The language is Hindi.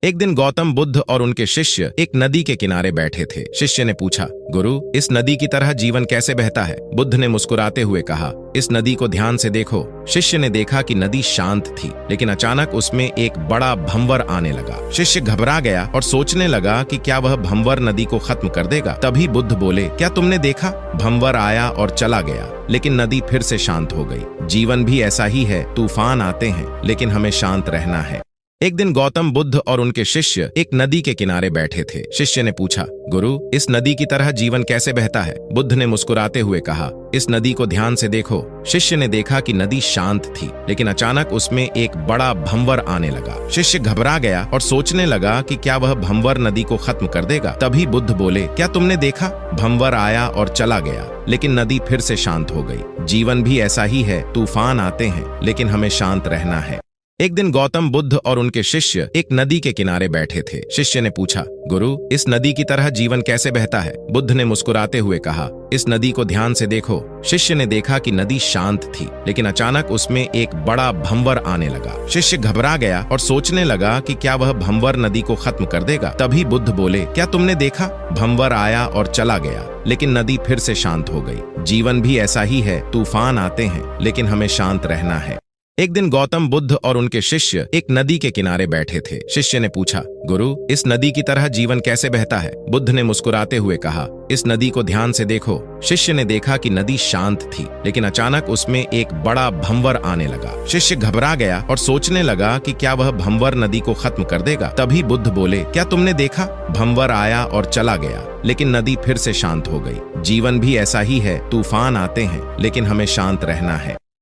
एक दिन गौतम बुद्ध और उनके शिष्य एक नदी के किनारे बैठे थे। शिष्य ने पूछा, गुरु, इस नदी की तरह जीवन कैसे बहता है? बुद्ध ने मुस्कुराते हुए कहा, इस नदी को ध्यान से देखो। शिष्य ने देखा कि नदी शांत थी, लेकिन अचानक उसमें एक बड़ा भंवर आने लगा। शिष्य घबरा गया और सोचने लगा कि क्या वह भंवर नदी को खत्म कर देगा। तभी बुद्ध बोले, क्या तुमने देखा? भंवर आया और चला गया, लेकिन नदी फिर से शांत हो गई। जीवन भी ऐसा ही है, तूफान आते हैं, लेकिन हमें शांत रहना है। एक दिन गौतम बुद्ध और उनके शिष्य एक नदी के किनारे बैठे थे। शिष्य ने पूछा, गुरु, इस नदी की तरह जीवन कैसे बहता है? बुद्ध ने मुस्कुराते हुए कहा, इस नदी को ध्यान से देखो। शिष्य ने देखा कि नदी शांत थी, लेकिन अचानक उसमें एक बड़ा भंवर आने लगा। शिष्य घबरा गया और सोचने लगा कि क्या वह भंवर नदी को खत्म कर देगा। तभी बुद्ध बोले, क्या तुमने देखा? भंवर आया और चला गया, लेकिन नदी फिर से शांत हो गई। जीवन भी ऐसा ही है, तूफान आते हैं, लेकिन हमें शांत रहना है। एक दिन गौतम बुद्ध और उनके शिष्य एक नदी के किनारे बैठे थे। शिष्य ने पूछा, गुरु, इस नदी की तरह जीवन कैसे बहता है? बुद्ध ने मुस्कुराते हुए कहा, इस नदी को ध्यान से देखो। शिष्य ने देखा कि नदी शांत थी, लेकिन अचानक उसमें एक बड़ा भंवर आने लगा। शिष्य घबरा गया और सोचने लगा कि क्या वह भंवर नदी को खत्म कर देगा। तभी बुद्ध बोले, क्या तुमने देखा? भंवर आया और चला गया, लेकिन नदी फिर से शांत हो गई। जीवन भी ऐसा ही है, तूफान आते हैं, लेकिन हमें शांत रहना है। एक दिन गौतम बुद्ध और उनके शिष्य एक नदी के किनारे बैठे थे। शिष्य ने पूछा, गुरु, इस नदी की तरह जीवन कैसे बहता है? बुद्ध ने मुस्कुराते हुए कहा, इस नदी को ध्यान से देखो। शिष्य ने देखा कि नदी शांत थी, लेकिन अचानक उसमें एक बड़ा भंवर आने लगा। शिष्य घबरा गया और सोचने लगा कि क्या वह भंवर नदी को खत्म कर देगा। तभी बुद्ध बोले, क्या तुमने देखा? भंवर आया और चला गया, लेकिन नदी फिर से शांत हो गई। जीवन भी ऐसा ही है, तूफान आते हैं, लेकिन हमें शांत रहना है।